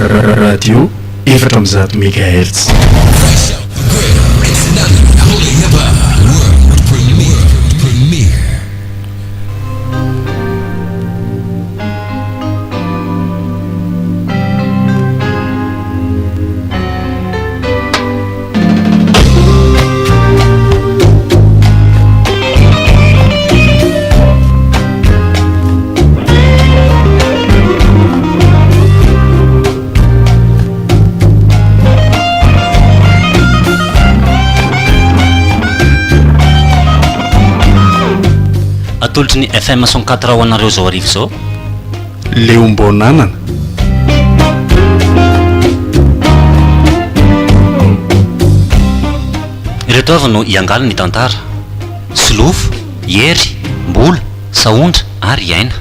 radio efatra mizato megahertz. atolotry ny FM 104 ho anareo zao arivo zao leo mbonanana ireto avy no iangala ny tantara solofo hery mbola saondra ary iaina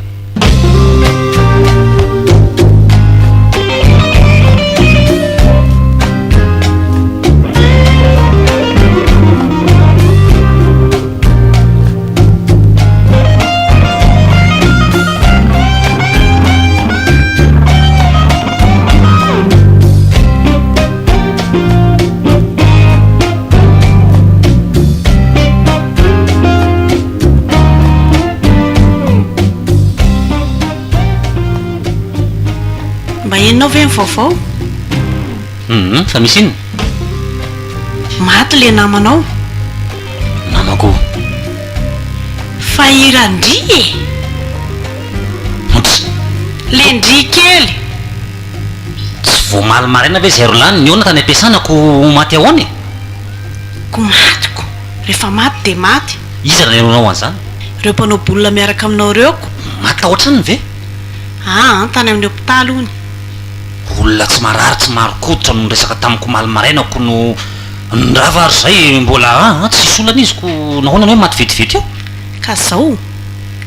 enao ve mivaovao fa misy iny maty le namanao namako fa irandry e le ndry kely tsy voamaly maraina ve zay rolany ny ona tany ampiasanako maty ahoany ko matyko rehefa maty de maty iza raha nenonao an'izany reo mpanao bolina miaraka aminao reoko maty ta ohatrany ve tany amin'ny hôpitaly ony olona tsy marary tsy maro koditra no resaka tamiko maly marainako no ndrava ary zay mbola tsisy olana izy ko nahoana hoe maty vetivety eo ka zao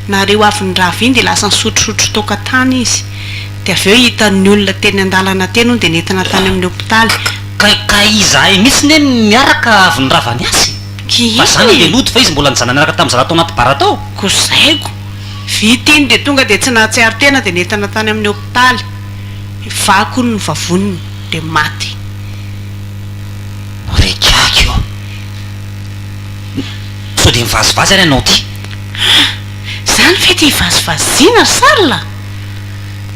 nareo avy ny rava iny de lasa nisotrosotro toka tany izy de avy eo hitan'ny olona teny an-dalana teny ony de nentina tany amin'ny hôpitaly ka izahay mihitsy ne miaraka avy ny rava ny asy fa zany le loto fa izy mbola nijana miaraka tamin'izana tao anaty bara tao ko zaiko vita iny de tonga de tsy nahatsiaro tena de nentina tany amin'ny hôpitaly vako ny vavoniny de maty rekako io so de mivazivazy ary anao ty zany fety hivazivaziana sala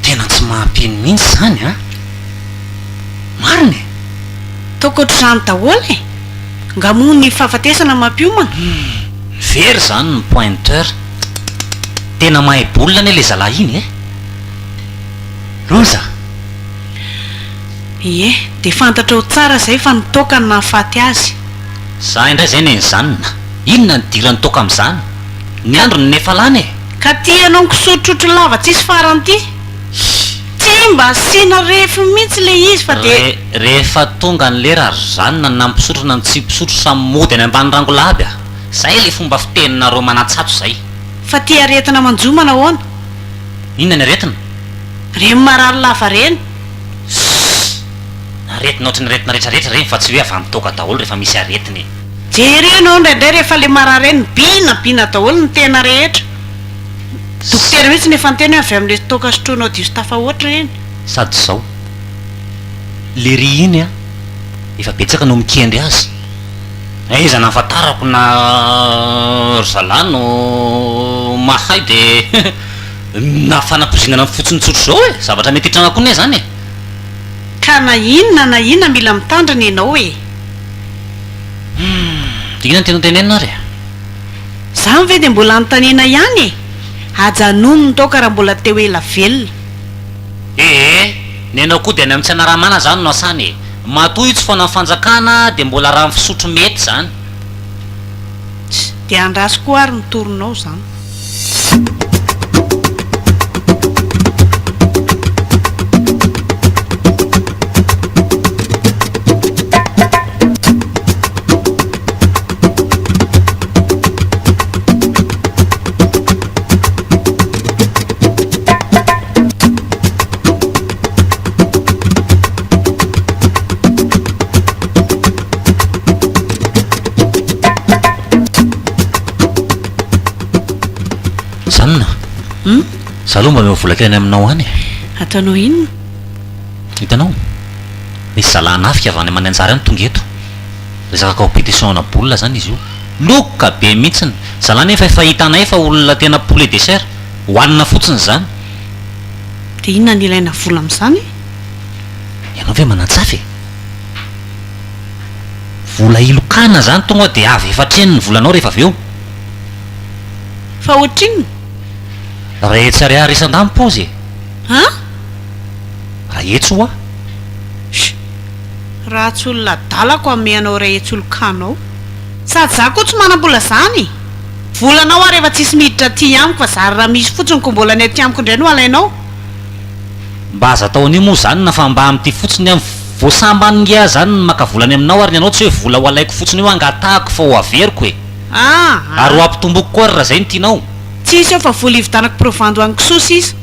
tena tsy mahampiny mihitsy zany mariny toko ohatr'izany daholo ngamoa ny fahafatesana mampiomana very zany ny pointeur tena mahay bolina ne le zalahy iny loza ie de fantatra ho tsara zay fa nitoka ny nahafaty azy za indray zay ne ny zanona inona ny dira nitoka am'izany ny andro ny nefa lany ka ty anao nkisotrotro lava tsisy faran'ity tsy mba asiana refy mihitsy le izy fa de rehefa tonga ny lera ary zanona ny nampisotro na ny tsy mpisotro samy mody any ambany rangola aby zay le fomba fiteninareo manatsato zay fa ty aretina manjomana ahoana inona ny aretina re marary lava reny aretina ohatrany aretina rehetrarehetra reny fa tsy hoe avy mitoka daholo rehefa misy aretiny jerenao ndraindray rehefa le marary reny binabina daholo ny tena rehetra dokotera mihitsy nefa nyteny avy am'le toka sotroanao distafa ohatra reny sady zao le ry iny efa betsaka no mikendry azy iza nahafantarako na zalano mahay de nafanapozinana fotsinitsotro zao zavatra mety hitrana koa ne zany ka na inona mila mitandrana ianao ina ny tena tenenina ary zany ve de mbola anotanena ihany ajanono ny toka raha mbola teo ela velona nenao koa de any amin'ny tsy anaramana zany no asany matoy tsy fona fanjakana de mbola raha mifisotro mety zany de andrasy koa ary mitoronao zany zalomba mivolaky any aminao any ataonao inona hitanao nisy zalahnafika avy any mananjara any tonga eto resaka compétition-na bola zany izy io loka be mihitsiny zalany efa efa hitanay fa olona tena poulet dessert hohanina fotsiny zany de inona ny ilaina vola amin'izany ianao ve manatsafy vola ilokana zany tonga de avy efatreny ny volanao rehefa avy eo fa ohatr'inona rehetsa ariary isan-damy pozy ha raha etso oa raha tsy olona dalako ameanao raha etsolokanao sady za koa tsy manam-bola zany volanao a rehefa tsisy miditra ty amiko fa zary raha misy fotsiny ko mbola ny aty amiko indray no alainao mba aza atao an'io moa zany na fa mba am'ty fotsiny am voasambanngia zany ny maka volany aminao ary ny anao tsy hoe vola ho alaiko fotsiny io angatahako fa ho averiko e ary ho ampitomboko koa ary raha zay ny tianao tsisy eo fa vola ividanako provando any kisoa sisa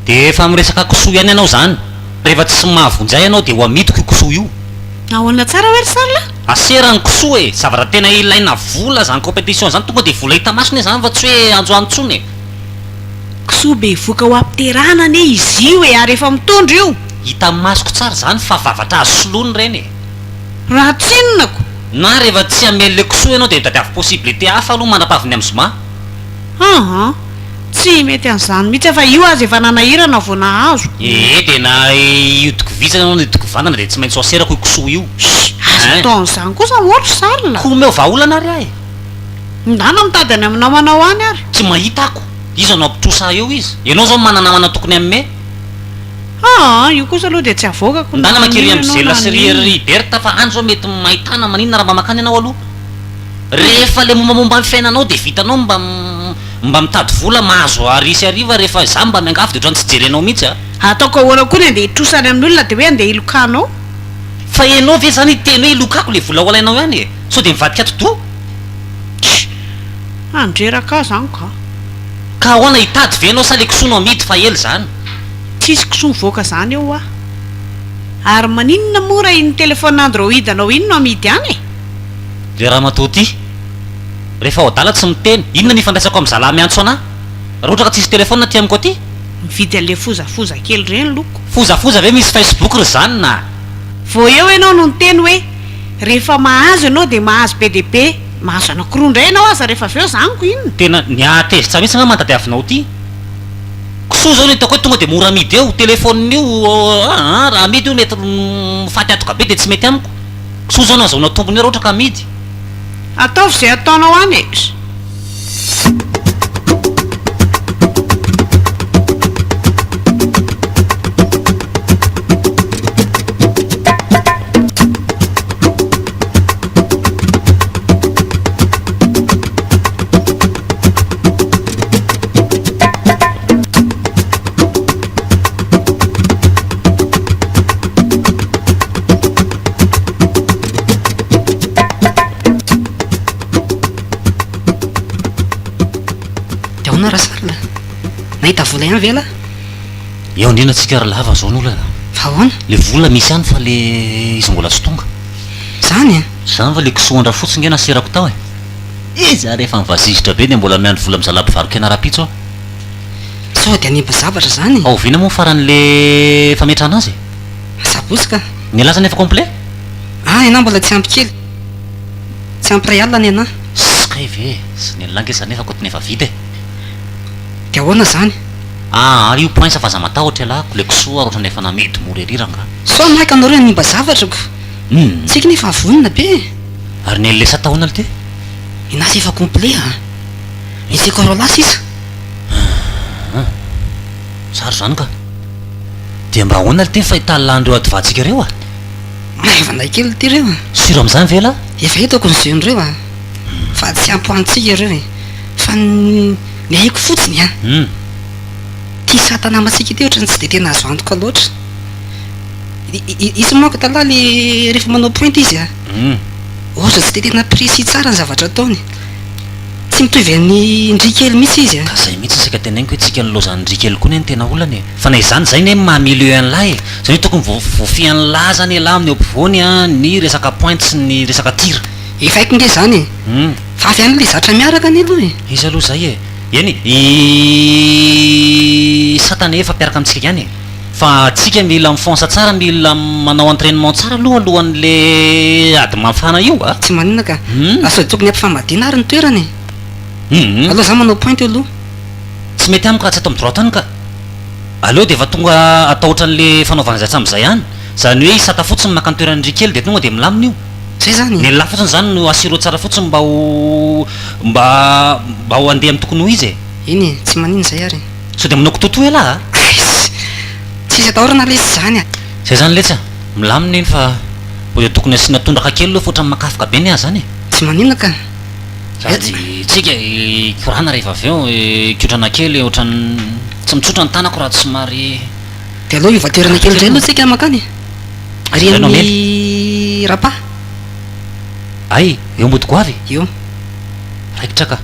de efa miresaka kisoa ihany ianao zany rehefa tsy mahavonjay ianao de ho amidiko io kisoa io nahoana tsara hoe ry sarila aserany kisoa e zavatra tena ilaina vola zany compétition zany tonga de vola hita masony zany fa tsy hoe anjoanontsony e kisoa be voka ho ampiterahana ane izy io e ary efa mitondro io hita masoko tsara zany fa vavatra asolony reny e raha tsinonako na rehefa tsy amelle kisoa ianao de tadiavy possibilité hafa aloha manapaviny amin'ny zoma aha tsy mety an'izany mihitsy fa io azy efa nanahirana vao nahazo de na iodiko vitsana anao idiko vandana de tsy maintsy aserako io kisoa io azo taon'izany kosa ohatry sarila komeo vaolana ary ahy ndana mitady any aminao manao any ary tsy mahita ako izy anao ampitrosa eo izy ianao zao mananamana tokony amme io kosa aloha de tsy avoakako ndana makery am'zela sy riberta fa andro zao mety mahitana maninona raha mba makany anao aloha rehefa le mombamomba amin'ny fiainanao de vitanao mba mitady vola mahazo arisy ariva rehefa za mba miangafy de ohatrany tsy jerenao mihitsy a ataoko ahoana koa ny andeha hitrosany amin'olona de hoe andeha ilokanao fa ianao ve zany teny hoe ilokako le vola ho alainao ihany e so de mivadika toto andreraka zany ka ahoana hitady ve anao sa le kisoanao amidy fa ely zany tsisy kisoa mivoaka zany eo a ary maninona mora iny telefona android anao iny no amidy any e le raha matao ty rehefa ao adala tsy miteny inona ny ifandraisako amin'ny zala miantso anahy raha ohatra ka tsisy telefona ty amiko aty mividy an'le fozafoza kely reny loko fozafoza ve misy facebook ry zany na vo eo ianao no nyteny hoe rehefa mahazo ianao de mahazo be de be mahazo anakiroa indray ianao aza rehefa avy eo zaniko inona tena niatezitra mihitsy nga mantadiavinao ty kisoa zao ny hitako hoe tonga de mora amidy eo telefonina io raha amidy io mety mifaty atoka be de tsy mety amiko kisoa zao no azaona tombony raha ohatra ka amidy ataovy zay ataonao any e nahita vola ihany vela eo indrina atsika ry lava zao n'olana fa ahoana le vola misy ihany fa le izy mbola tsy tonga zany zany fa le kisoandra fotsiny ngena serako tao e iza rehefa mivazizitra be de mbola miandro vola mizalapivarokena rapitso aho sao de animba zavatra zany ao vina moa faran'le fametrana azy sabotsika ny alazany efa complet ianah mbola tsy ampy kely tsy ampy ray alina ny anah skay ve sy ny lange zany efa kotiny efa vita e de ahoana zany ary io poinsa fa za matahotra alako le kisoa ary ohatrany efa namedy moreriranga so maika anareo nimba zavatrako tsika nefa avonina be ary ny lesa tahoana le ty inazy efa complet miseko rola sisa sary zany ka de mba ahoana le ty fa hitalylandreo adivantsika reo maevanay kely ty reo siro am'izany vela efa hitako ny zeon'ireo fa tsy ampoantsika ireo fa ny haiko fotsiny ty satanamatsika ty ohatrany tsy de tena azo antoko loatra izy mako tala le rehefa manao pointe izy ohatra tsy de tena précis tsara ny zavatra ataony tsy mitovy any ndrikely mihitsy izy ka zay mihitsy saka tenainiko hoe tsika nylozany ndrikely koa ny ny tena olany fa na izany zay ny mamileo an'lahy zany hoe tokony vofi an'lahy zany lahy amin'ny ampovoany ny resaka pointe sy ny resaka tira efa haiko nge zany fa avy any le zatra miaraka any aloha izy aloha zay eny satana efa mpiaraka amintsika ihany fa tsika mila mifonsa tsara mila manao entraînement tsara aloha alohan'le ady mafana io a tsy manina ka aso tokony ampifamadina ary ny toerany aloha za manao pointe aloha tsy mety amiko raha tsy atao amin'ny droite any ka aleo dia efa tonga atao ohatran'le fanaovana zay atsam'izay ihany zany hoe isata fotsiny maka ny toerany ndry kely dia tonga dia milamina io zay zany ny lahy fotsiny zany no asiro tsara fotsiny mba ho andeha amin'ny tokony ho izy e iny tsy manina zay ary so dia manoko totoa elahy tsisy atahorana le izy zany a zay zany letsa milamina iny fa mbo dia tokony asiana tondraka kely aloha fa ohatrany makafika be ny azy zany e tsy manina ka sady tsika korana rehefa avy eo kiotrana kely ohatrany tsy mitsotra ny tanako raha tsy somary dia aloha iovaterana kely zay aloha tsika makany ary amin'ny rapa ay eo mbodiko avy eo raikitra ka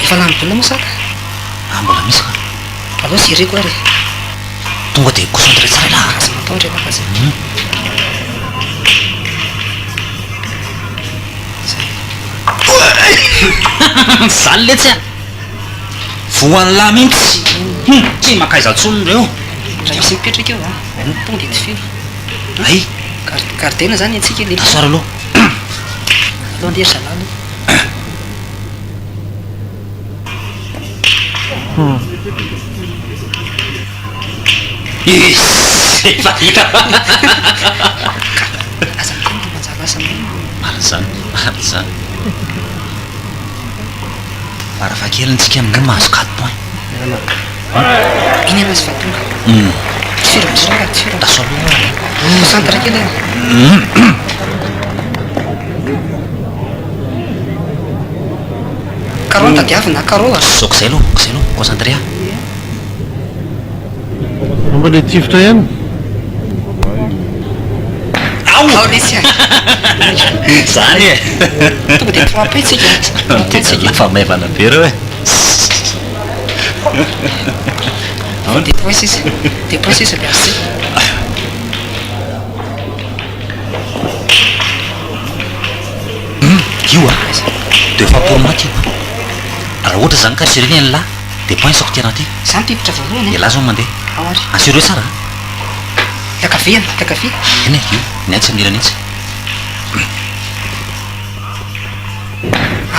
efa lambola moa saka mbola misy ka aloha zireko ary tonga dia concentré tsara laha azy mataondry elaka zay zany letsy a voan'ny lahy mihitsy tsy makaiza tsonony reo raha misy mipetraka eo a tonga dia tifilo ay gardena zany atsika le asara aloha aloha andeha zala aloha efa hita aza miteny dia manjala asa mariny zany arafa kely ntsika amin'iny mahazo 4 points iny anazy fa tonga tifiro mizonga tifiro daso aloha centre kely carreau tadiavina carreau a soko zay aloha concentré a amba le tifitra ihany ao lesy a zany e tonga dia frappé tsika fa maivana be reo e dépois sisa le arce io a de efa pour maty io raha ohatra zany ka sireny ny lahy de point soko tiana ty za mipipitra voalohany de lahy zao mandeha ao ary asireo tsara lakavia lakavia eny e io ny aitsy amin'irany itsy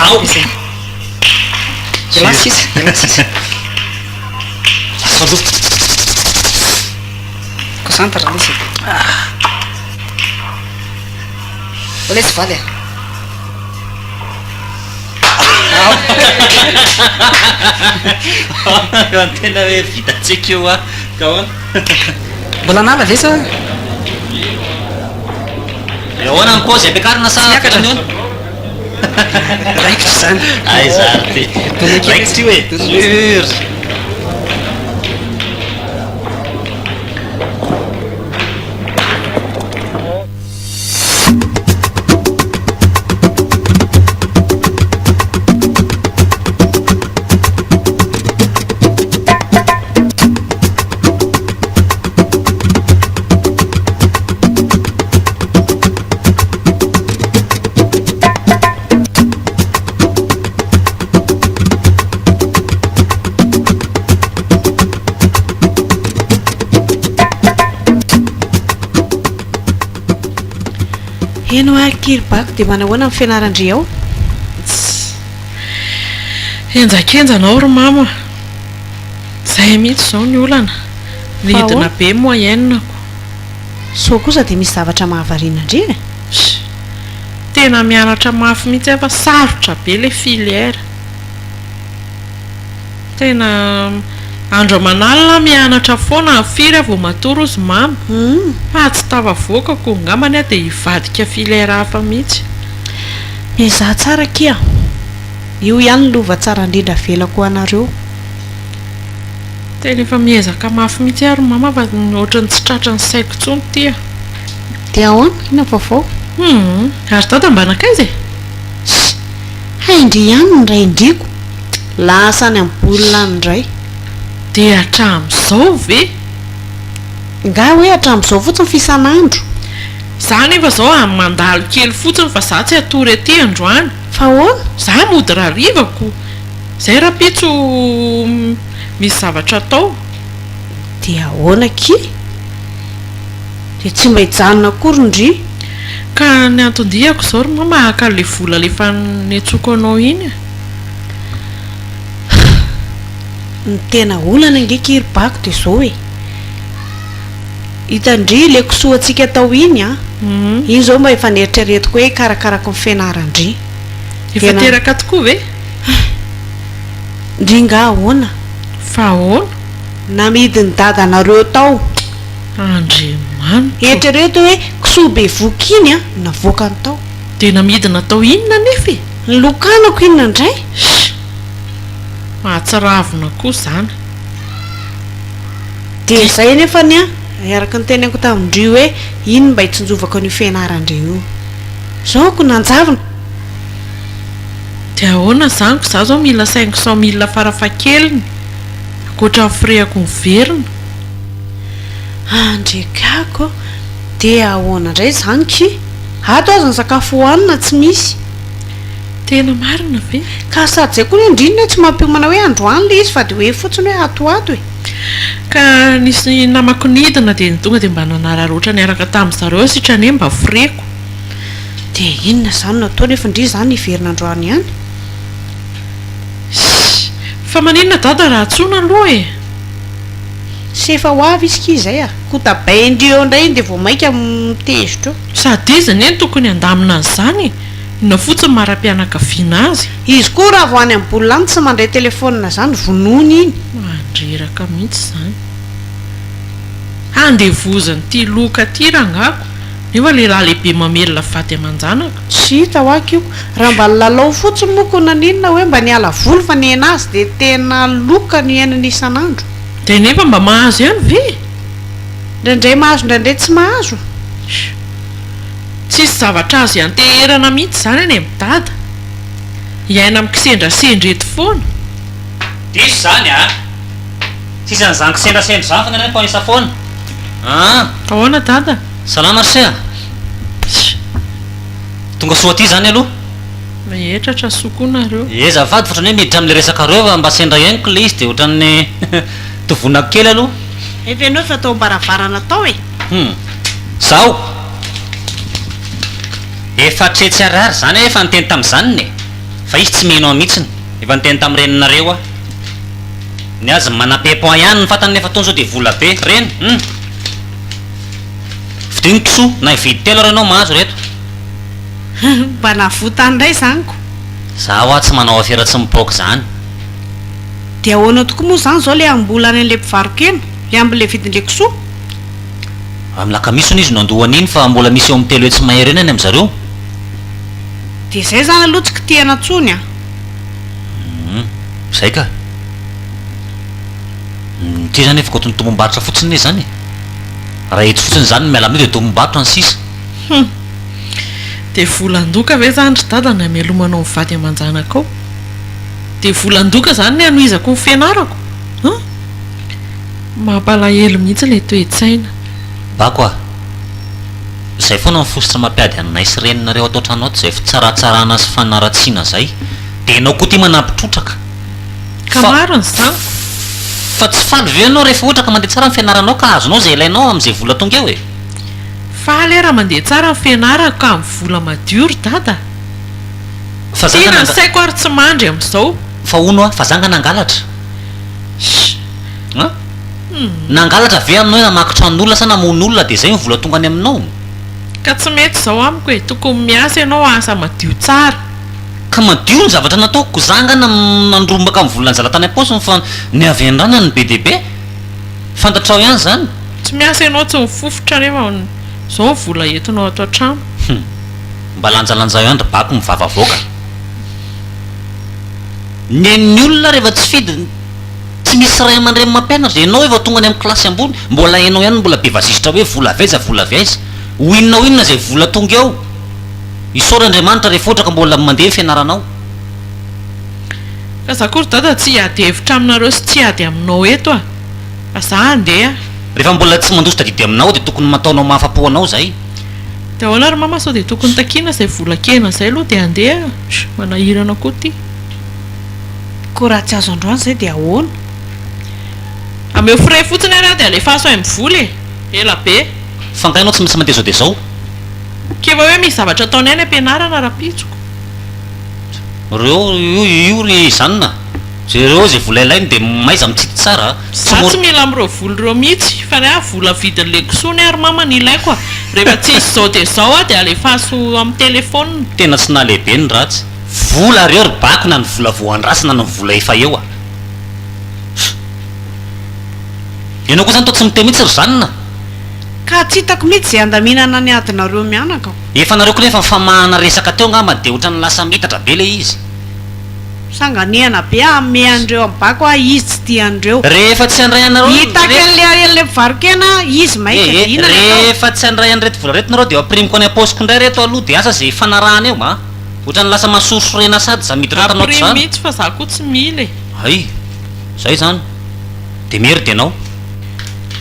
ao zay ela sisa aso aloha concentre lesy olesy valy a tena hoe vitatsika io a ka hoana mbola nala ve sa ahoana ny cause ampiakarina sa Miakatra. ony raikitra zany ay zany ty raikitra io e sur eno a kiribako dia manahoana amin'ny fianarandry ao enjakenjanao ry mama zay mihitsy zao ny olana nidina be moyenako so kosa dia misy zavatra mahavariana ndre tena mianatra mafy mihitsy fa sarotra be le filière tena andro manalina mianatra foana firy vao matory ozy mamy fa tsy tavavoakako ngamany a dia hivadika filière hafa mihitsy mizaha tsara kia io ihany lova tsara indrindra velako anareo tena efa miezaka mafy mihitsy ary mama fa ohatrany tsy tratra ny saiko tsony tia dia ahoana ina vaovao ary dada mba nakaiza haindry ihany nyray indriko lasany ambolina nyray dia hatramin'izao ve nga hoe hatramin'izao fotsiny fisan'andro za nefa zao amin'ny mandalo kely fotsiny fa za tsy atory aty androany fa ahoana za mody rarivako zay raha pitso misy zavatra atao dia ahoana ki dia tsy mba hijanona akory ndry ka ny antondihako zao ry mama haka le vola lefa netsoko anao iny ny tena olana ngeky iribako dia zao hoe hitandry le kosoantsika tao iny a iny zao mba efa nieritreretiko hoe karakarako ny fianarandry efa teraka tokoa ve ndry nga ahoana fa ahoana na midiny dadanareo tao andriamanitra eritrereto hoe kisoa be voky iny a navoaka ny tao dia namidina tao inona nefa ny lokanako inona indray mahatsiravina koa zany dia zay nefany a araka ny tenako tamindry hoe iny mba hitsinjovako an'io fianarandre io zao ko nanjavina dia ahoana zaniko za zao mila 500 000 farafakeliny akoatra nyfirehako miverina andrekako dia ahoana indray zany ki ato azy ny sakafo hohanina tsy misy tena marina ve ka sady zay koa ny indrindra tsy mampiomana hoe androany le izy fa dia hoe fotsiny hoe atoato e ka nisy namako nidina dia nytonga dia mba nanararoatra ny araka tamin'ny zareo sitra ny mba fireko dia inona zany natao nefa indri zany hiverina androany ihany fa maninona dada raha tsona aloha e sy efa ho avy izy ki izay a kotabay indrio eo indray iny dia vao maika mitezitra eo sady izy ny eny tokony andamina azy zany na fotsiny mara-pianakaviana azy izy koa raha vo any amin'ny bolina any tsy mandray telefônina zany vonoiny iny mandreraka mihitsy zany andevozany ty loka ty rangako nefa lehilahy lehibe mamelona faty aman-janaka tsy hita ho aky io raha mba lalao fotsiny moko naninona hoe mba niala voly fa ny ena azy dia tena loka ny ainany isan'andro dia nefa mba mahazo ihany ve ndraindray mahazo ndraindray tsy mahazo tsisy zavatra azo ianteherana mihitsy zany any midada hiaina amikisendrasendra eto foana diso zany a tsisy an'izany kisendrasendra zany fa nana panisa foana ahoana dada salama rsea tonga soa aty zany aloha maetratra sokonareo eza vady fa ohatrany hoe miditra am'le resaka reo fa mba sendra ianiko le izy dia ohatran'ny tovonako kely aloha efa ianao fa atao mbaravarana tao e zao efa tretsy arary zany efa niteny tamin'izany fa izy tsy mihinao mihitsiny efa niteny tamin'ny reninareo a ny azy manam-pepon ihany ny fatany nefa tony zao dia vola be reny fidiny kisoa na hividy telo renao mahazo reto mba navotany indray zanyko zaho a tsy manao afera tsy mipoka zany dia ahoana tokoa moa zany zao le ambolany an'le mpivarokena le amby'le vidin'le kisoa amin'ny lakamisony izy no andohan'iny fa mbola misy eo amin'ny telo hoe tsy mahery eny any amin'zareo dia zay zany alohatsika tiana tsony a zay ka ty zany efa kotony tombom-barotra fotsiny izy zany raha eto fotsiny zany miala amin'io dia tombom-barotra ny sisa dia volan-doka ve zany ry dada ny amelomanao mivady aman-janakao dia volan-doka zany ny anoizako ny fianarako mampalahelo mihitsy le toe-tsaina bako a zay foana mifositra mampiady anay sy reninareo atao trano ato zay fitsaratsarana sy fanaratsiana zay dia ianao koa ty manampitrotraka ka mariny zany fa tsy faly ve anao rehefa ohatra ka mandeha tsara ny fianaranao ka azonao zay ilainao amin'izay vola tonga eo e faly raha mandeha tsara ny fianarako ka amin'ny vola madio ry dada fa tena saiko ary tsy mandry amin'izao fa ono a fa zanga nangalatra nangalatra ve aminao hoe namakitranoolona sa namon'olona dia zay mivola tonga any aminao ka tsy mety izao amiko hoe tokony miasa ianao asa madio tsara ka madio ny zavatra nataoko zangana nandrombaka amin'ny volanjala tany am-paosiny fa ny avy an-drana ny be deaibe fantatrao ihany zany tsy miasa ianao tsy mifofotra nefa zao ny vola entinao ato an-trano mba lanjalanjao ihany ry bako mivavavoaka nen'ny olona rehefa tsy fidy tsy misy ray aman-dreny mampianatra ianao efa tonga any amin'ny klasy ambony mbola hainao ihany mbola be vasisitra hoe vola avaiza vola avaiza hoinona inona zay vola tonga eo isaor'andriamanitra rehefa ohatra ka mbola mandeha fianaranao ka zakory dada tsy hiady hevitra aminareo sy tsy hiady aminao eto a fa za andeha rehefa mbola tsy mandositra didy aminao dia tokony mataonao mahafapo anao zay dia ahoana ry mama sao dia tokony takiana zay vola kena zay aloha dia andeha manahirana koa ty ko raha tsy azo androany zay dia ahoana ameo fray fotsiny ary dia alefaso ay mivola ela be fangainao tsy misy mandeha zao dia zao keva hoe misy zavatra ataony any ampianarana raha-pitsoko reo io ry zanona reo zay vola ilainy dia maiza mitsity tsara za tsy mila am'ireo voly reo mihitsy fa ry a vola vidiny lekosony ary mama ny ilaiko a rehefa tsy izy zao dia zao a dia alefaso amin'ny telefona tena tsy nalehibe ny ratsy vola reo ry bako na ny vola voandrasina na ny vola efa eo a ianao koa zany to tsy miteo mihitsy ry zanona ka tsy hitako mihitsy zay andaminana ny adinareo mianaka efa nareo koa nefa mifamahana resaka teo ngamba dia ohatra ny lasa mitatra be le izy sanganiana be ame andreo ambako a izy tsy tia andreo rehefa tsy andray anareo hitaka an'le varokena izy maika dina rehefa tsy andray an'reto vola reto nareo dia aprimiko any am-paosiko indray reto aloha dia asa zay fanarahana eo ma ohatra ny lasa masosorena sady za miditra tanao aprim zany mihitsy fa za koa tsy mila ay zay zany dia mery dia anao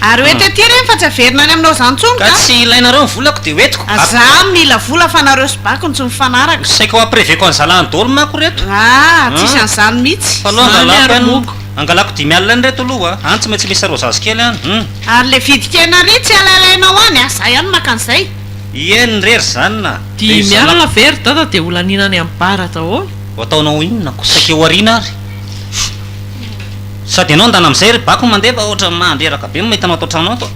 ary hoe tety reny fa tsy averina any aminao zany tsony ka ka tsy ilainareo ny volako dia hoetiko za mila vola fa nareo sy bakony tsy mifanaraka saiko apreveko any zalany dolo mako reto tsisy an'izany mihitsy fa aloha angalako angalako 10 alina any reto aloha any tsy maintsy misy areo zazy kely any ary le vidikena ry tsy alalainao any a za ihany maka an'izay eny rery zanona dia mialana very dada dia olaninany amin'ny bara daholo ho ataonao inona ko saika eo ariana ary sady ianao andana amin'izay ry bako mandeha fa ohatra mandreraka be mahitanao atao trano ato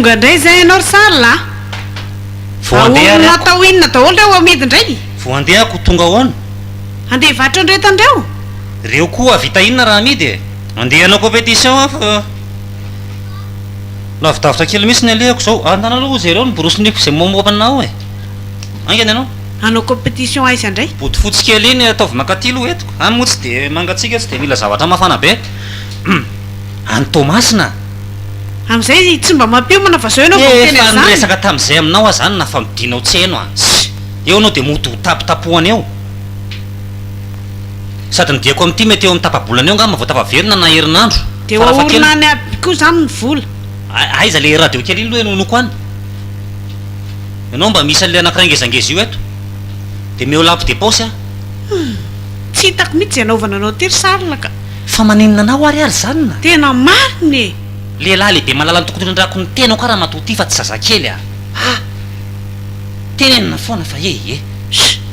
tonga indray zay ianao ry sarila aolona atao inona daholo reo amidy indray vo andehako tonga ahoana andeha vatra andreto andreo reo koa vita inona raha amidy e andehanao compétition a fa lavidavitra kely misy ny alehako zao andana aloha zay reo ny borosoniko zay momopanao e angany ianao anao compétition aiza indray body fotsy kely iny ataovy makatilo etiko any moa tsy dia mangatsika tsy dia mila zavatra mafana be any tomasina amin'izay tsy mba mampiomana fa zao ianao voteny efa zany nyresaka tamin'izay aminao a zany na fa midinao tseno a eo anao dia moto tapitapohany eo sady nidiako amin'ity mety eo amin'ny tapabolana eo ngamba vao tapaverina na herinandro dia oaorina any aby koa zany ny vola aiza le radio kely iny loha enonoko any ianao mba misy an'le anakira ngezangeza io eto dia meo lampe de paosy a tsy hitako mihitsy anaovana anao tery sarina ka fa maninona anao ary zanona tena mariny e lehilahy lehibe malala ny tokony ndrako ny tenao ka raha matoty fa tsy zazakely a tenenina foana fa e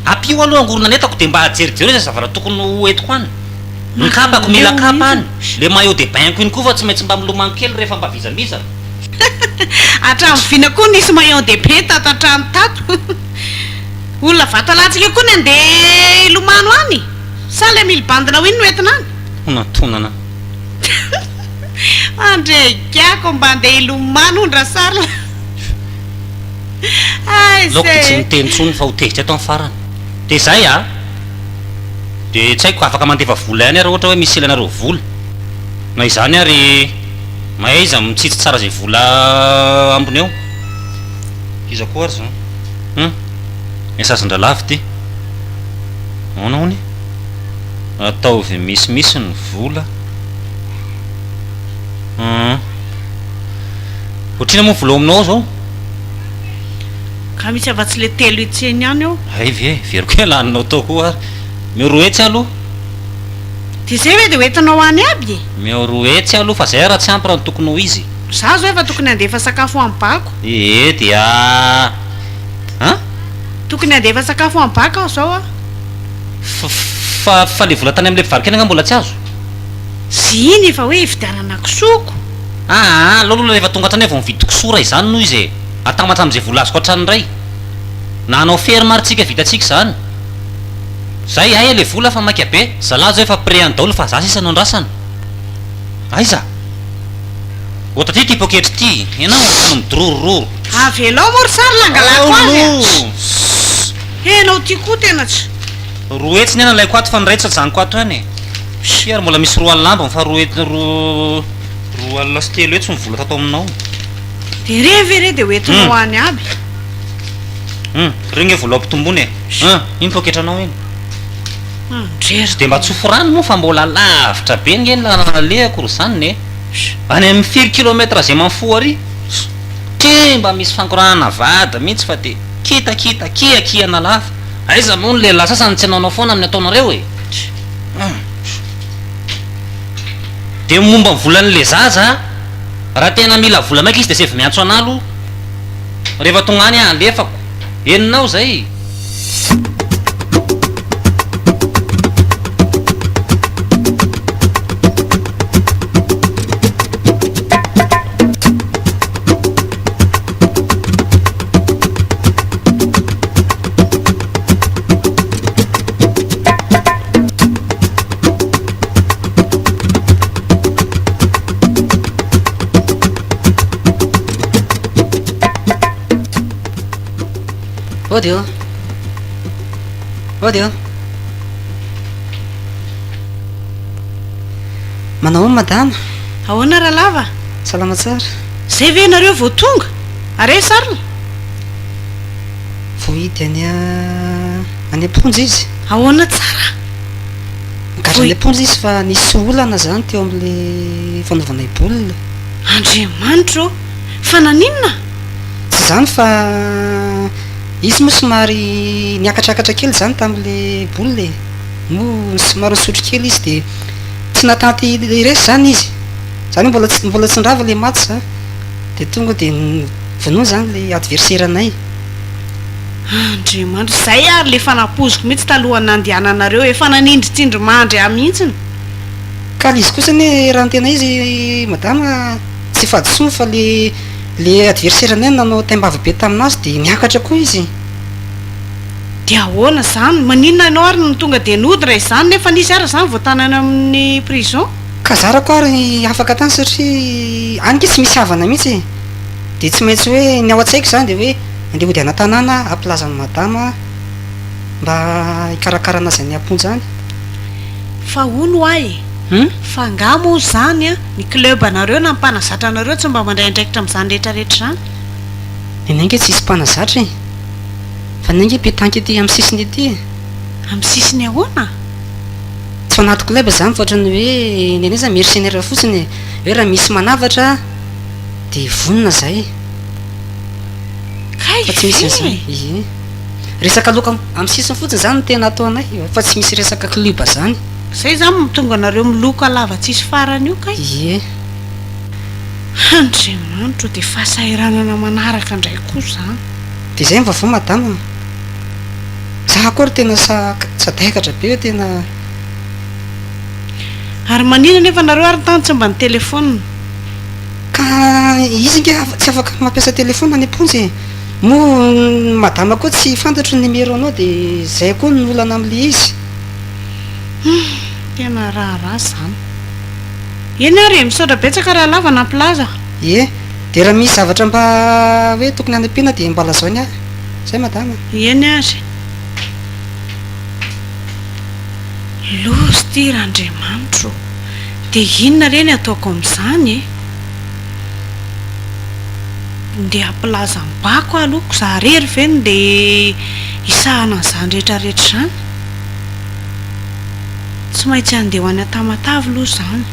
apio aloha angorona netako dia mba ajerijery zay zavatra tokony hoetiko any ny kapako mila kapa any le maillot de bainko iny koa fa tsy maintsy mba milomano kely rehefa mba vizamiza hatramy vina koa nisy maillot de bain tatatrano tato olona vatalatsika koa ny andeha ilomano any sa le mily bandina ho iny no entina any honatonana andrekako mba andeha ilomano ondra sarina laoko tsy miteny tsony fa hotezitra eto amin'ny farany dia zay a dia tsy haiko afaka mandefa vola ihany ary ohatra hoe misy ilanareo vola na izany ary mahaiza mitsitsy tsara zay vola ambony eo iza koa ary zany esazin-dralavy ty aona hony ataovy misimisy ny vola ohatrina moa vola aminao zao ka misy ava-tsy le telo itseny ihany eo ayve veriko e laninao tao koa ary meo roetsy aloha de zay hoe de hoentinao any aby meo roetsy aloha fa zay raha tsy ampy raha ny tokony ho izy za zao efa tokony andefa sakafo ambako dia tokony andefa sakafo ambako aho zao a fa le vola tany am'le mpivarikena nga mbola tsy azo zy iny efa hoe hividianana kisoko lohalola rehefa tonga atrany vo mividy kosoa ray zany noho izy atamatra am'izay vola azoko atrany ray na anao fermaritsika vitatsika zany zay ay le vola fa maika be zalahy zao efa préany daolo fa za sisa anao andrasana aiza ohatra ty ty poketry ty ianao no midororororo avelao mory sary langalako azy enao ty koa tena tsy roetsy ny ana laiko ato fa niraitsy ajaniko ato any ary mbola misy roa alina lamba fa roa alina sy telo etsy mivola tatao aminao de revy re de hoentinao any aby regny e vola ampitombony e iny poketranao iny ndrery de mba tsofo-rano moa fa mbola lavitra be ny eny lalehako ro zany ne any amin'ny firy kilometra zay manfo ary ke mba misy fankoranana vada mihitsy fa de kitakita kiakiana lafa aiza moa ny lehilahy sasany tsy anaonao foana amin'ny ataonareo e de momba ny volan'le zaza raha tena mila vola maika izy de sevy miantso analo rehefa tonga any alefako eninao zay Odio manao madama ahoana raha lava salama tsara zay ve nareo vo tonga are sarina vohidy any amponja izy ahoana tsara mikatra any amponja izy fa nisy olana zany teo am'le fanaovana ibolina andriamanitro fa naninona tsy zany fa izy moa somary niakatrakatra kely zany tam'le bolina mo somary nisotro kely izy de tsy natanty resy zany izy zany mbola tsy ndrava le maty za de tonga de vonoa zany le adversaire anay andriamanitro zay ary le fanapoziko mihitsy talohany nandehananareo efa nanindritsindry mandry a mihitsiny ka izy kosa ny raha ntena izy madama tsy fadisoa fa le adversaire anay nanao taimbava be taminazy de niakatra koa izy de ahoana zany maninona ianao ary ny tonga de nody ray zany nefa nisy ara zany voatanana amin'ny prison ka zarako ary afaka tany satria anyke tsy misy havana mihitsy de tsy maintsy hoe ny ao an-tsaiko zany de hoe andeha hody ana tanàna ampilazany madama mba hikarakara anazy any amponja any fa ono ay fa ngamo zany a ny club anareo na mpanazatra anareo tsy mba mandray ndraikitra am'izany rehetrarehetra zany nenange tsy isy mpanazatra e fa nenge petanky ty amin'ny sisiny ety amin'ny sisiny ahoana tsy fa anaty club zany fa ohatrany hoe neneza mercenaire fotsiny hoe raha misy manavatra de vonina zay fa tsy misy an'izany ie resaka loka amin'ny sisiny fotsiny zany no tena atao anay fa tsy misy resaka club zany zay zany mitonga anareo miloko lava tsisy farany io kay ie andriamanitro de fahasahiranana manaraka indray koa zany de zay mivavao madama za koa ry tena sadaikatra be hoe tena ary manina nefa nareo ary tany tsy mba ny telefona ka izy nge tsy afaka mampiasa telefona any amponjy mo madama koa tsy fantatro ny numéro anao de zay koa ny olana am'le izy tena raharaha zany eny ary misaotra betsaka raha lava nampilaza ie de raha misy zavatra mba hoe tokony anam-pina de mba lazao ny ah zay madama eny azy losy ty randriamanitro de inona reny ataoko am'izany e ndeha ampilaza mibako alohako za rery veny dia isahana an'izany rehetrarehetra izany tsy maintsy andeha ho any an-tamatavy aloha izany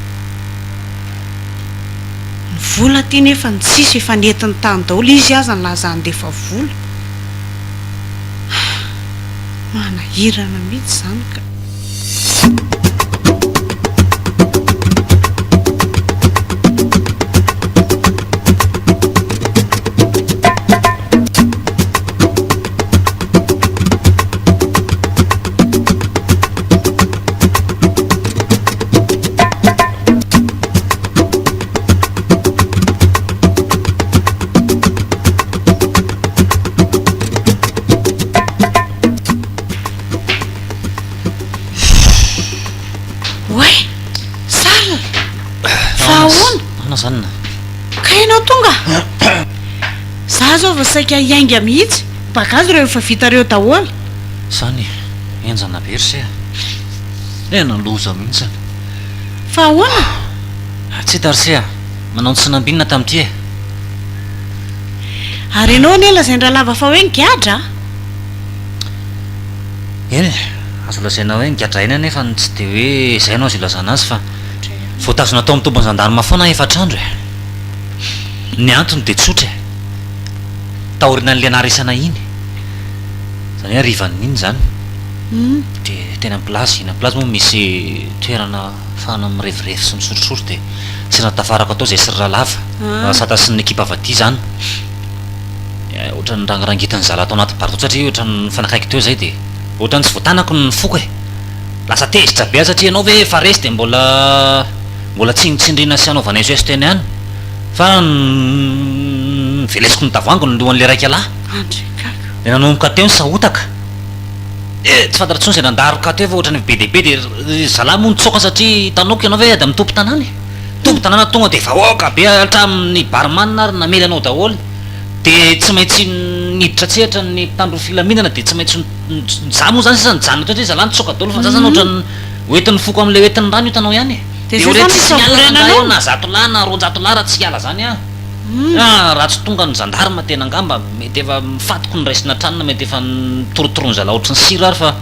ny vola ty nefa ny tsisy efa nentiny tany daholo izy aza ny lazany dia efa vola manahirana mihitsy izany ka zany ka ianao tonga za zao va saika iainga mihitsy bakazy reo efa vita reo daholo zany enjana be ry se nanloza mihitsy fa ahoana tsy hita ry se manao ny tsy nambinina tamin'ity ary ianao nela zay ndra lava fa hoe ngiadra eny azo lazaina hoe ngiadra eny nefa tsy de hoe izay anao azo ilazana azy fa voatazona atao mitombony zandarma foana efatrandro ny antony de tsotra taorina ny leanara isana iny zany hoe rivan'iny zany de tena amplazy iny amplazy moa misy toerana fahana mirevirevy sy misotrosotro de tsy natafarako atao zay sy ralava sata sy ny ekipa avaty zany ohatra ny rangirangitany zala atao anaty barito satria ohatra ny fanakaiky teo zay de ohatra ny tsy voatanako ny foko lasa tezitra be satria anao hoe efa resy de mbola tsinitsindrina sy anaovana izo teny ihany fa velesiko ny tavoango ny lohan'le raiky alahy de nanomboka teo ny sahotaka tsy fantatrtsony zay nandaroka teo fa ohatra ny be dehibe de zalahy moa nitsoka satria hitanoko ianao hoe ady amin'ny tompo tanàny tompo tanàna tonga de vahoaka be hatramin'ny barman ary namely anao daholo de tsy maintsy niditra tsehatra ny mpitandro filaminana de tsy maintsy za moa zany sisa nijanona toetra zalahy nitsoka daholo fa za zany ohatra ny oentin'ny foko am'le oentin'ny rano hitanao ihany de oretsisyalao na zato lahy na roanjato lahy raha tsy hiala zany raha tsy tonga ny zandarma tena angamba mety efa mifatiko ny raisina tranona mety efa nitorotorony zala ohatry ny sira ary fa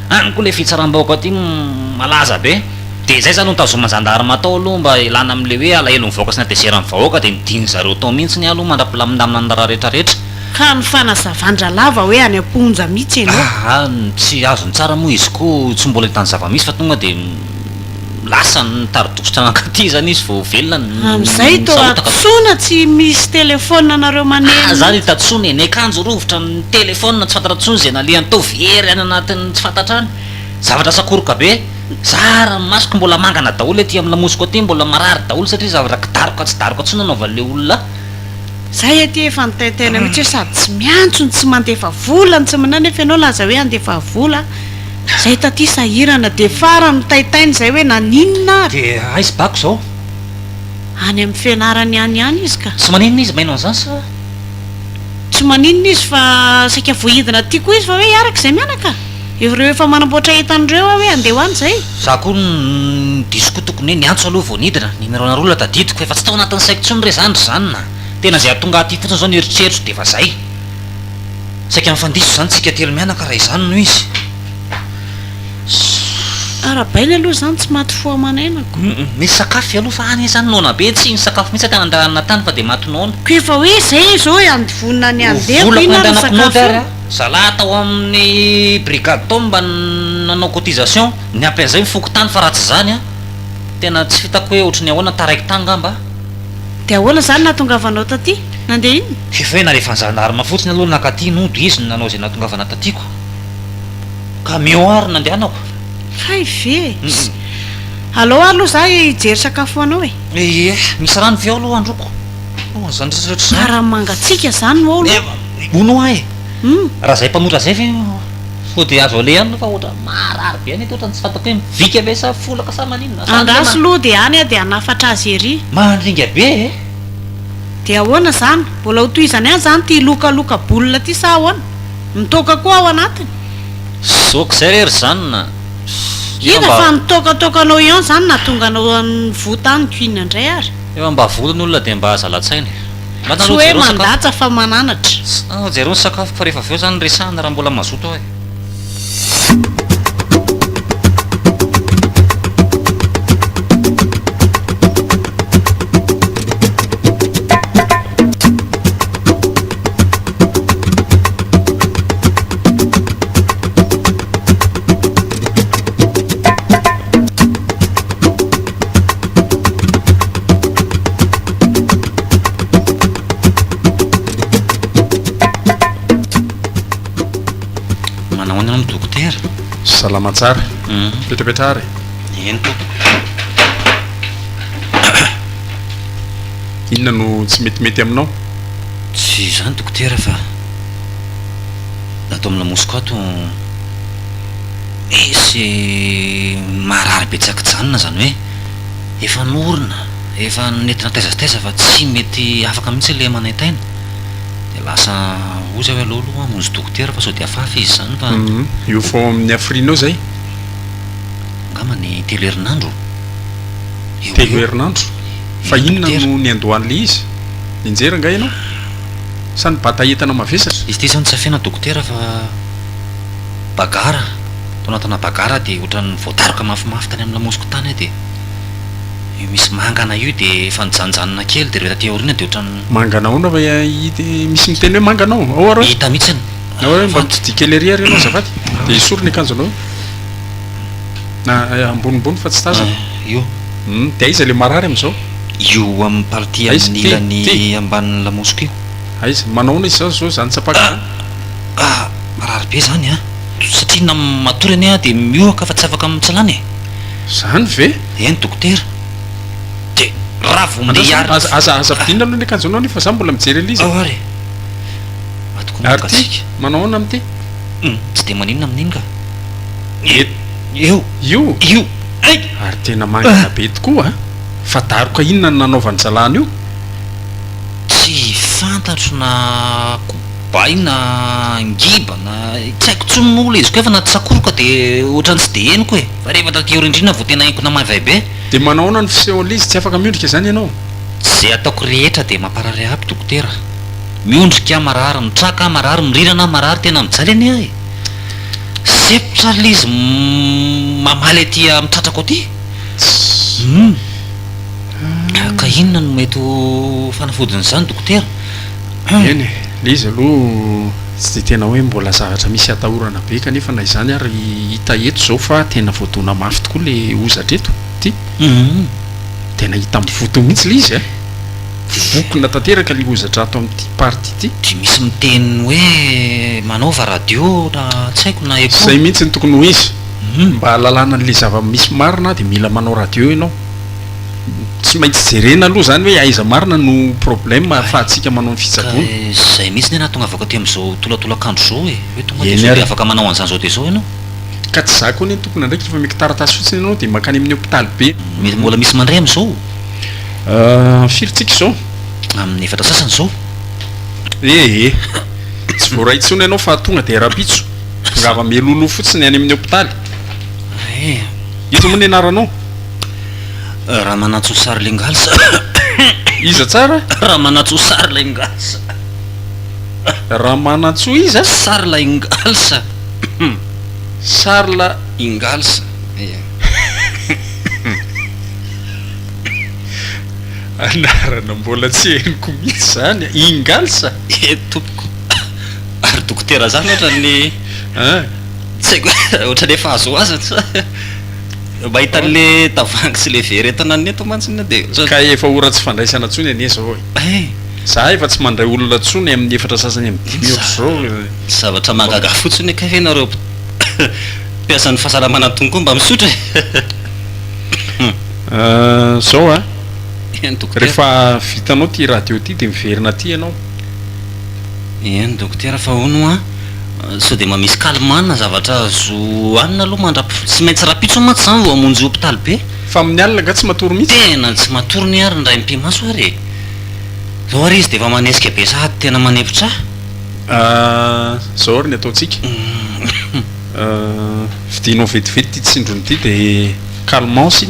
any koa le fitsaram-bahoaka ty malaza be de zay zany notazoma zandarma atao aloha mba ilana am'le hoe alahelo mivaoaka sy nateseran'ny vahoaka de midiny zareo tao mihitsy ny aloha mandrapilamindamina ny raha rehetrarehetra ka ny fanazavandra lava hoe any amponja mihitsy ianao tsy azony tsara moa izy koa tsy mbola hitany zava-misy fa tonga de lasa ny tarodositra anakaty zany izy vo velona am'izay to atsona tsy misy telefona nareo maneny zany hitatsony ny akanjo rovitra ny telefona tsy fantatratsony zay naleany tao very any anatin'ny tsy fantatrany zavatra sakoroka be zara masoko mbola mangana daholo ty amin'ny lamosiko aty mbola marary daholo satria zavatra kidaroka tsy daroka tsony anaovan'le olona zay aty efa nitaitena mihitsy hoe sady tsy miantsony tsy mandefa vola ny tsy manany efa ianao laza hoe andefa vola zay taty sahirana de fara mitaitainy zay hoe naninona ary de aizy bako zao any amin'ny fianarany any any izy ka tsy maninona izy mainao an'izany sa tsy maninona izy fa saika voidina ty koa izy fa hoe iaraka izay mianaka ireo efa manamboatra entan'ireo hoe andeha ho any zay za koa ny disoko tokony hoe niantso aloha voanidina nimeronarolona tadidiko efa tsy tao anatin'ny saiko tsony re zany ry zanona tena zay atonga aty fotsiny zao ny eritreritro de efa zay saika mifandiso zany tsika telo mianaka raha izany noho izy arabaily aloha zany tsy maty fo amanainako misy sakafo aloha fa any zany nona be tsy ny sakafo mihitsy atany andahanana tany fa de matinona ko efa hoe zay zao andivonina ny andehako inasakafo zalahy atao amin'ny brigade tao mba nanao cotisation ny ampian'izay mifoko tany fa raha tsy zany tena tsy fitako hoe ohatry ny ahoana taraiky tany ngamba de ahoana zany nahatongavanao taty nandeha iny efa hoe narefa nyzandarma fotsiny aloha nakaty nodo izy nanao zay nahatongavana tatyko camion ary nandehanako hay ve allo aloha za hijery sakafo anao e misy rano ve ao aloha androko zany rehetra raha mangatsika zany no olo ono ay raha zay mpamotra zay fe fo de azo ale any fa ohatra marary be any ohatra tsy fantako hoe mivika ve sa folaka sa maninona andraso loha de any de anafatra azy ery mandringa be de ahoana zany mbola ho toizany any zany ty lokaloka bolina ty sa ahoana mitoka koa ao anatiny soko zay rery zanona ina fa mitokatokanao ion zany natonga anao ny votany koinina indray ary efa mba volony olona de mba azalatsainy tsy hoe mandatsa fa mananatra jereo ny sakafo fa rehefa aveo zany resahana raha mbola mazoto aho e salama tsara petrapetrary eny to inona no tsy metimety aminao tsy zany dokotera fa atao amina mosiko ato misy marary betsaka-janona zany hoe efa norona efa nentina taizataiza fa tsy mety afaka mihitsy le manaitaina de lasa ozy hoe aloaloha monjy dokotera fa sao de afafa izy zany fa io fao amin'ny afrina ao zay angama ny telo herinandro telo herinandro fa inona no ny andohan'le izy ninjera nga ianao sany bata entana mavesatra izy ty zany tsy afena dokotera fa bagara to anatina bagara de ohatran'ny voadaroka mafimafy tany amin'ny lamosiko tany de misy mangana io de efa nijanjanona kely de rehefa ty aoriana de ohatran'ny mangana ona fa misy miteny hoe manganao ao ara hita mihitsiny na hoe mba mitsidika lery ary ianao zafady de isory ny akanjonao na ambonimbony fa tsy tazana io de aiza le marary am'izao io amin'ny partie amin'ny ilany ambanin'ny lamosiko io aiza manaona izy zao zao zany tsapaka marary be zany a satria na matory any a de mioaka fa tsy afaka mitsalany zany ve eny dokotera de raha vo mindeha ary aza vidinina aloha ny akanjonao nefa za mbola mijery elizy ary ary ty manaona am'ty tsy de maninona amin'iny ka io ary tena mangana be tokoa a fa daroka inona ny nanaovan'ny jalana io tsy fantatro na kobaina ngiba na tsy haiko tsonon'olo izy ko efa naty sakoroka de ohatrany tsy de henoko e fa rehefa taty orindrina vo tena hainko na mavay be de manaona ny fisehoan'le izy tsy afaka miondrika zany ianao zay ataoko rehetra de mamparary aby dokotera miondrika marary mitraka marary mirirana marary tena mijaly any ahy sepotra le izy mamaly aty mitratrako aty ka inona no mety fanafodin'izany dokotera eny le izy aloha tsy de tena hoe mbola zavatra misy atahorana be kanefa na izany ary hita eto zao fa tena voadona mafy tokoa le ozatra eto ty tena hita mivoto mihitsy le izy vokona tanteraka le ozatra ato amin'ity party ty de misy miteny hoe manaova radio na tsy haiko na eko zay mihitsy ny tokony ho izy mba halalana n'le zava-misy marina de mila manao radio ianao tsy maintsy jerena aloha zany hoe aiza marina no problème ahafahantsika manao ny fitsaboana zay mihitsy ny anatonga avaka ty am'izao tolatolakandro zao hoe tonga de afaka manao an'izany zao de zao ianao ka tsy za koa ny tokony andraiky refa meka taratasy fotsiny ianao de makany amin'ny hôpitaly be mbola misy mandray am'izao firitsika zao amin'ny efatra sasany zao tsy voaray tsony ianao fa tonga de rapitso ngava melolo fotsiny any amin'ny hôpitaly ito moa ny anaranao raha manatso sary lengalsa iza tsara raha manatso sary lengalsa raha manatso iza sary la ingalsa sary la ingalsa anarana mbola tsy henoko mihitsy zany ingalsa tompoko ary dokotera zany ohatran'ny tsy haiko ohatran'ny efa azo aza mahita an'le tavangy sy le veretana neto mantsina de ka efa ora tsy fandraisana tsony anie zao za efa tsy mandray olona tsony amin'ny efatra sasany amin'ny dimy zao zavatra magaga fotsiny ka fenareo mpiasan'ny fahasalamana tonkoa mba misotra zao a rehefa vitanao ty radio ty de miverina ty ianao eny dokotera fa ono a sao de mba misy kalmana zavatra azo anina aloha mandrapo tsy maintsy rapitso mantsy zany vo amonjy hôpitaly be fa amin'ny alina nga tsy matory mihitsy tena tsy matory ny ary ndray mpimaso ary zao ary izy de efa manesika be sady tena manevitra zao ary ny ataontsika vidinao vetivety ty tsindrony ty de calmant sy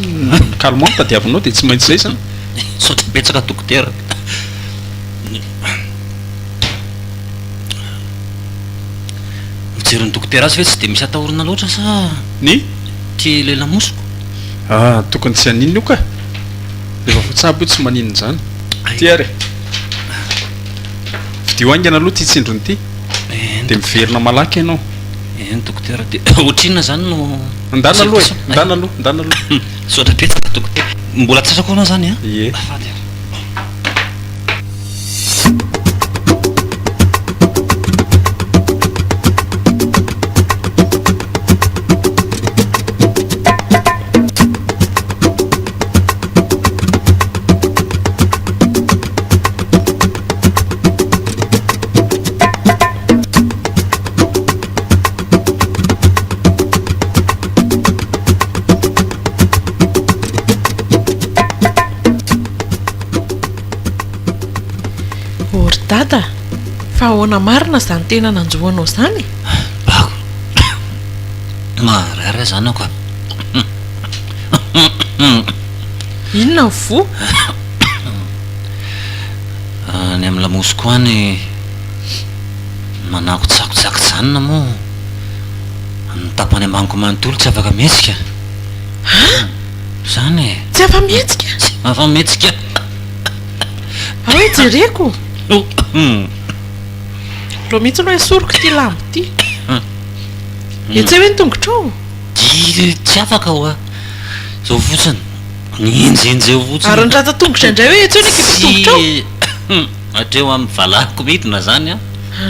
calmant tadiavinao de tsy maintsy zay zany sao tsy betsaka dokotera jeryn'ny dokotera azy ve tsy de misy atahorana loatra sa ny ty le lamosiko tokony tsy haninona io ka rehefa voatsabo io tsy maninona zany ty ary vidio aingana aloha ty tsindrony ty de miverina malaky ianao ny dokotera de ohatrinona zany no ndana aloha ndana aloha sotra petsaka dokotera mbola tsasako anao zany a ie dada fa ahoana marina zany tena nanjoanao zany bako marara zany ako inona ny vo ny amin'ny lamosiko any manako tsakotsako janona mo ny tapany ambaniko manontolo tsy afaka mihetsika zany tsy afa mihetsika tsy afa mihetsika ahoe jereko lo mihitsy no hoe soroko ty lambo ty etsy hoe ny tongotrao tsy afaka ho a zao fotsiny ninjenjeo fotsiny ary nyrata tongotra indray hoe etsy hoe ny tongotrao atreo amin'ny valahiko midina zany a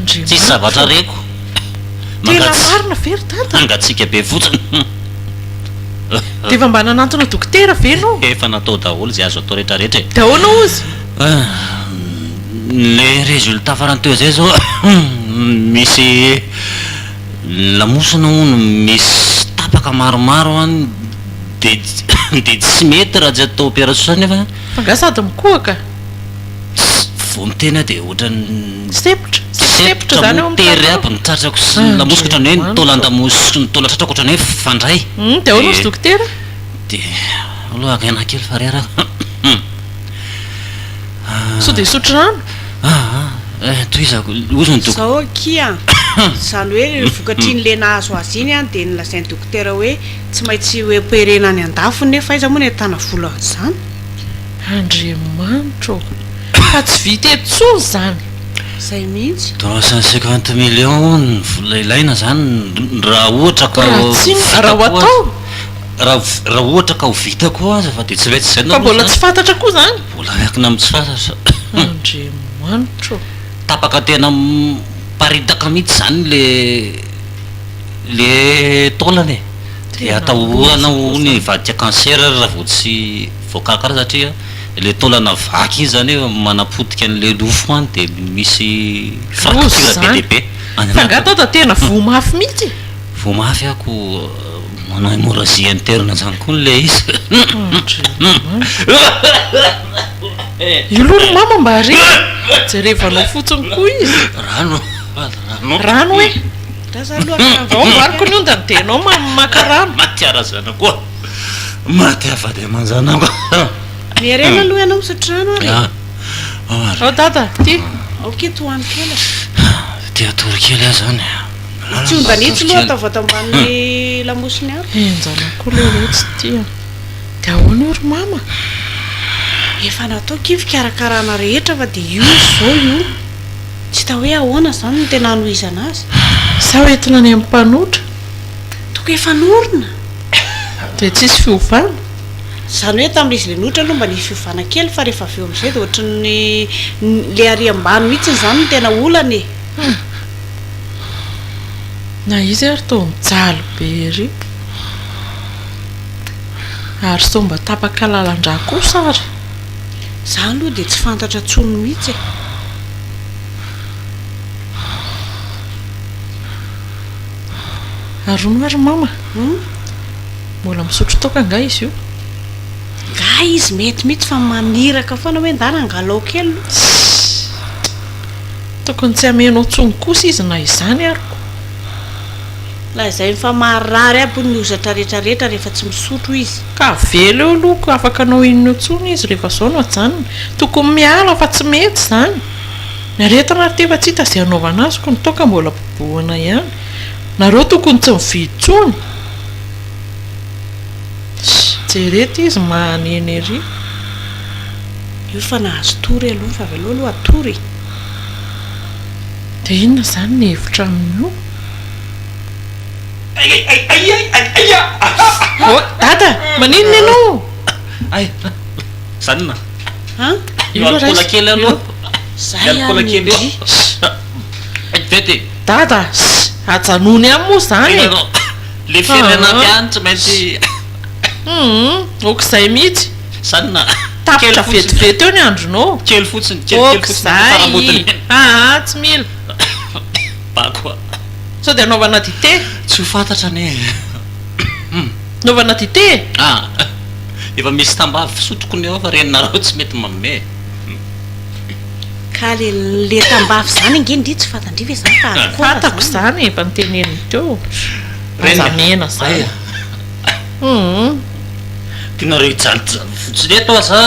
tsisy zavatra reko tena marina very dada mangatsika be fotsiny de efa mba nanantona dokotera ve no efa natao daholo zay azo atao rehetrarehetra de ahoana ozy le résultat farany teo zay zao misy lamosina ono misy tapaka maromaro any de tsy mety raha tsy atao opération nefa fanga sady mikohaka vo mitena de ohatrany sepotra zany eo tery aby nitratrako sy lamosiko ohatrany hoe nitola andamosiko nitola tratrako ohatrany hoe fandray de ahoana ozy dokotera de aloha akaina kely fareraka so de sotro rano toizako ozony dok zao kia zany hoe vokatriny le nahazo azy iny a de nylazainy dokotera hoe tsy maintsy hoe perena any andafony nefa aiza moa ny atana vola an'izany andriamanitro fa tsy vita etsony zany zay mihitsy 350 millions ny vola ilaina zany raha ohatra ka raha ho atao raha ohatra ka ho vita koa aza fa de tsy maintsy zay fa mbola tsy fantatra koa zany mbola miakina amin'ny tsy fantatra andriamanitro tapaka tena paritaka mihitsy zany le taolany de atahoanao ny vadika cancer raha vo tsy voakarakara satria le taolana vaky izy zany hoe manapotika an'le lofo any de misy fracture be deaibe fangata da tena vo mafy mihitsy vo mafy ako manao hémorragie interne zany koa nle izy ilolo mama mba re jerevanao fotsiny koa izy rano hoe ao mariko ny onda ny tenao mamaka rano matiara zana koa matiafa de manzana koa mierena aloha ianao misotro rano ary ao dada ty aoke toany kely ty atory kely a zany tsy ondanitsy loha atao vatamban'ny lamosiny ary enjana koa le retsy tya de ahoana io ry mama efa natao kivy karakarana rehetra fa de io zao io tsy ta hoe ahoana zany no tena hanoizana azy sa hoentina ny amin'ny mpanotra toko efa norona de tsisy fiovana zany hoe tamin'izy le notra aloha mba nisy fiovana kely fa rehefa aveo am'izay de ohatrany le ari ambany mihitsy zany no tena olany na izy ary tao mijaly be ry ary so mba tapaka lalandra kosa ary zany aloha de tsy fantatra tsony mihitsy arono ary mama mbola misotro toka nga izy io nga izy mety mihitsy fa maniraka foana hoe ndana angalao kely tokony tsy amenao tsony kosa izy na izany aryko la izay fa marary aby ny ozatra rehetrarehetra rehefa tsy misotro izy ka velo eo aloako afaka anao inona tsony izy rehefa zao no ajanona tokony miala fa tsy mety zany ny aretana ary tefa tsy hita zay anaovana azy ko ny toka mbola boboana ihany nareo tokony tsy mividytsony jerety izy maneny ery io fa nahazo tory aloha fa avy aloha aloha atory de inona zany ny hevitra amin'io dada maninona ianao ay zanona a io alikola kely aloha alikola kely io vety dada ajanony any moa zany le firenanaby any tsy maintsy okizay mihitsy zanona tapitra vetivety eo ny andronao kely fotsiny okizay tsy mila bakoa sao de anaovana dité tsy ho fantatra ne naovana dité efa misy tambavy fisotokony eo fa reninareo tsy mety manome ka le tambavy zany angendry tsy fantandriva zany fatako zany efa niteneniny teo razamena zay tianareo hijalyjaly fotsiny eto aza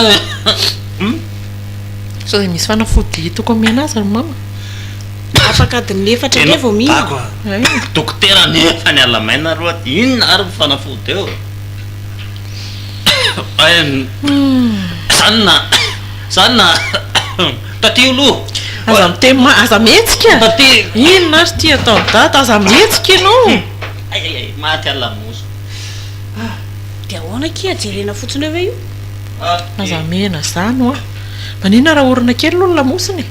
sao de misy fanafody hitako amena azy ry mama afaka adiny efatra nge vao mihina bakoa dokotera nefa ny alamaina roa inona ary mifanafody eo zanona taty oloha aza mihetsika taty inona azy ty ataony dada aza mihetsika ianao maty alamoso de ahoana ke ajerena fotsiny eo ve io aza mena zany oa manina raha orina kely no lamosiny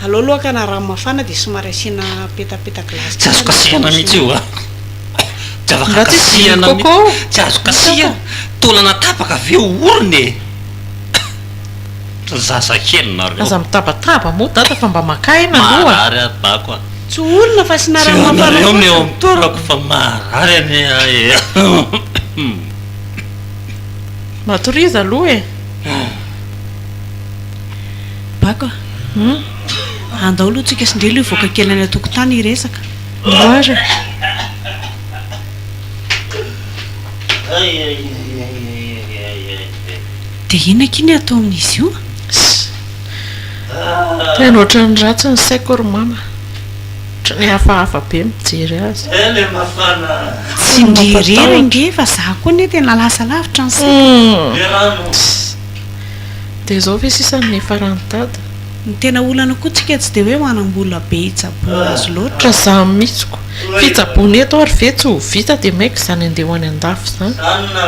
aloha aloha na rano mafana de somary asiana petapeta glasy tsy azo kasihana mihitsy io a tsy afaka Raha tsy kasihana ziny coco. tsy azo kasiha tolana tapaka avy eo oriny zaza kely nareo aza mitabataba moa dada fa mba makaina aloha marary abako a tsy olona fa sina rano mafana nareo fotsiny. neo mitorako fa marary ane matoriza aloha e bako andao aloha tsika sindrelo io voaka kely any atokotany iresaka loara de ina kiny atao amin'izy io tena ohatrany ratsy ny saiko ry mama ohatra ny hafahafa be mijery azy ele mafana tsy ndrirera nge fa za koa ne tena lasa lavitra ny saiko le rano de zao ve sisany efa rano dada ny tena olana koa tsika tsy de hoe manam-bola be hitsabona azy loatra ka za mihitsiko fitsabony eto ary ve tsy ho vita de maika zany andeha ho any an-dafo zany zanona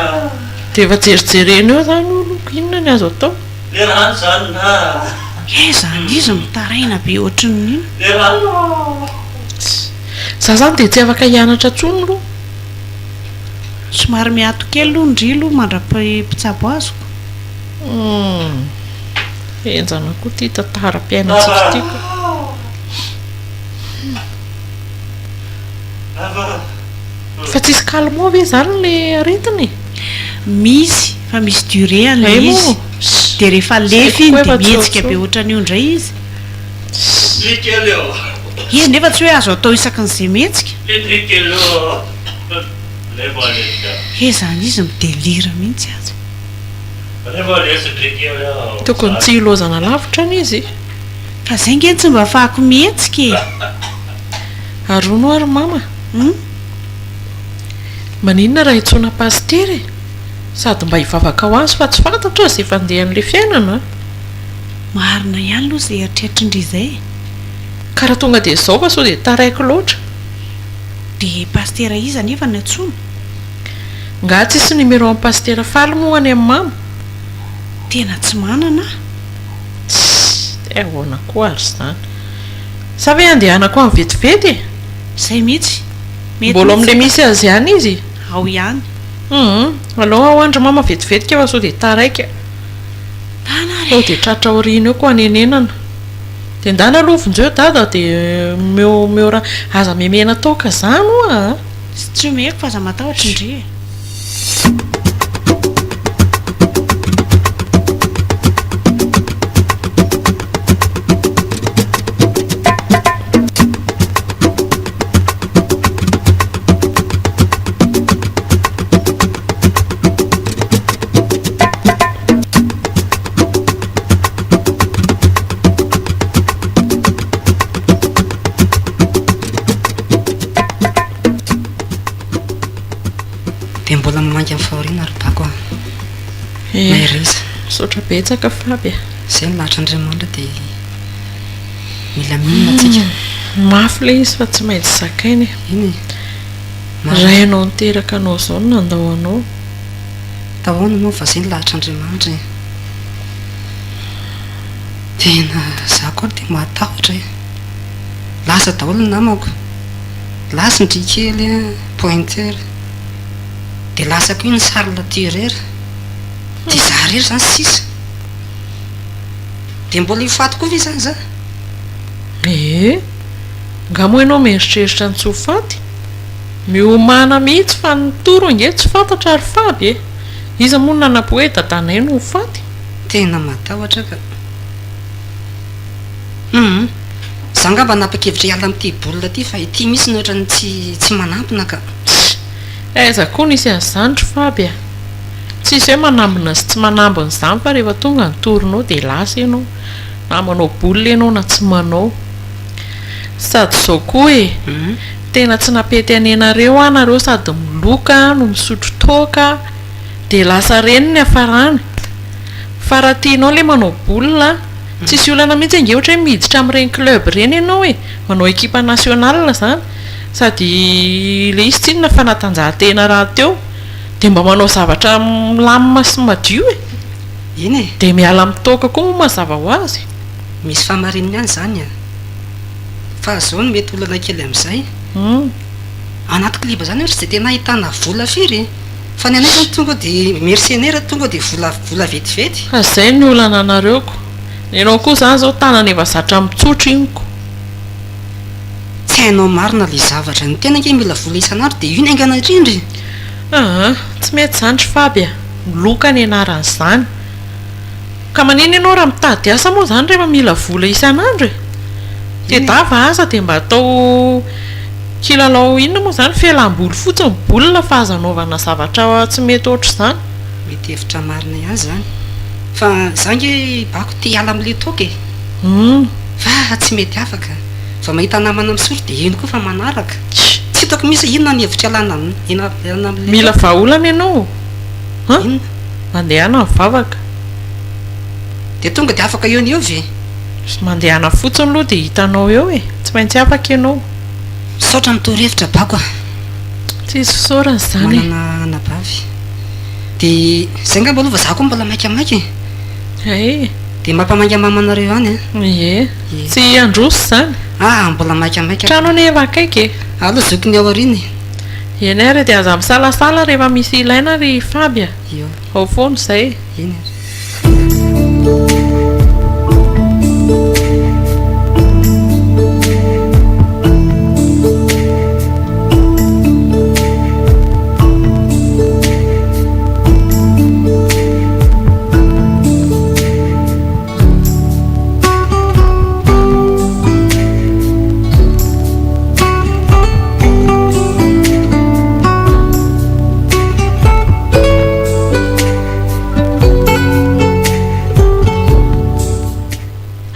de efa jerijerena eo zany oloko inona ny azo atao le rano zanona e zany izy mitaraina be ohatrin'ino le rano za zany de tsy afaka hianatra tsony aloha somary miato kely aloha ndrilo mandra-mpitsabo azoko enjana koa ty tantara-piainatsika tiako fa tsisy kalmo ve zany le aretiny misy fa misy duré an'le Ay, izy mo. de rehefa lefy iny Koa de efa mihetsika tsotso. be ohatran'io indray izy likely eo izy nefa tsy hoe azo atao isaky n'izay mihetsika le likely eo le valeta e zany izy midelira mihitsy azy le valeta likely eo tokony tsy ilozana lavitra any izy fa zay nge tsy mba fahako mihetsika e arono ary mama maninona raha hitsona pastery sady mba hivavaka ho azy fa tsy fantatra zay efa andeha an'le fiainana marina ihany aloha zay eritreritryndry zay ka raha tonga de zao fa so de taraiko loatra de pastera iza nefa ny atsona nga tsisy numéro amin'ny pastera faly moa any amin'ny mama tena tsy manana de ahoana koa ary zany sa ve andehanako amin'ny vetivety zay mihitsy Mety mbola mihitsy. amin'le misy azy ihany izy ao ihany aloha ao andra mama vetivetika fa so de taraika tanare ao de tratra orina eo koa anenenana de ndana aloha vonjeo dada de meo raha aza memena taoka zany oa tsy omeko fa aza matahotra indre mbola mamangy amin'ny fahoriana ry bako maireza sotra betsaka Faby zay ny lahatra andriamanitra dia mila minina atsika mafy le izy fa tsy maintsy zakainy iny rainao niteraka anao zao no nandao anao tahoana moa fa zay ny lahatra andriamanitra tena za koa dia mahatahotra lasa daholo ny namako lasa ny drikely pointeur dia lasako io ny sarlaturera dia za rery zany sisa dia mbola ifaty koa ve zany za ngamo ianao mieritreritra ny tsy ho faty miomana mihitsy fa nitoro inge tsy fantatra ary Faby izy moa nanapo hoe dadanay no ho faty tena matahotra ka za ngamba napakevitra hiala amin'ity bolina ty fa ity misy ny ohatrany tsy manampina ka aiza koa nisy an'izandry Faby tsisy hoe manambina sy tsy manambina izany fa rehefa tonga ny toronao dia lasa ianao na manao bolina ianao na tsy manao sady zao koa tena tsy napety anenareo anareo sady miloka no misotro toaka dia lasa reny ny afarany fa raha tianao le manao bolina tsisy olana mihitsy ange ohatra hoe miditra amin'ireny club reny ianao manao ekipa nasionalina zany sady le izy tsinona fanatanjahantena raha teo dia mba manao zavatra milamina sy madio iny dia miala mitoaka koa moa mazava ho azy misy fahamarininy ihany zany fa zao no mety olana kely amin'izay anaty kliba zany ohatra tsy dia tena ahitana vola firy fa ny anay zany tonga dia mercenaire tonga dia vola vetivety fa zay ny olana anareoko ianao koa zany zao tanana efa zatra mitsotra inyko tsy hainao marina le zavatra ny tena nge mila vola isan'andro dia io ny aingana indrindry tsy mety zandry Faby miloka ny anaran'izany ka manina ianao raha mitady asa moa zany rehefa mila vola isan'andro dia dava asa dia mba atao kilalao inona moa zany fialam-boly fotsiny bolina fa azanaovana zavatra tsy mety ohatr' izany mety hevitra marina ihany zany fa za nge bako te hiala amin'le toka fa tsy mety afaka fa mahita namana misotro dia ino koa fa manaraka tsy hitako misy inona ny hevitra alana amin'le mila vaolana ianao inona mandehana mivavaka dia tonga dia afaka eo ny eo ve mandehana fotsiny aloha dia hitanao eo tsy maintsy afaka ianao saotra mitoro-hevitra bako tsy izy fisaorana zany manana anabavy dia zay ngamba alova za koa mbola maikamaika dia mampamainga mamanareo any tsy androsy zany mbola maikamaika trano nefa akaiky aloha zokiny ao ariny eny ary dia aza misalasala rehefa misy ilaina ry Faby ao foana izay eny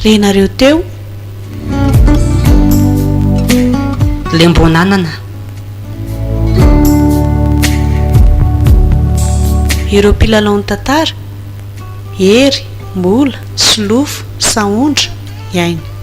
renareo teo lembonanana ireo mpilalao ny tantara hery mbola sy lofo saondra iaina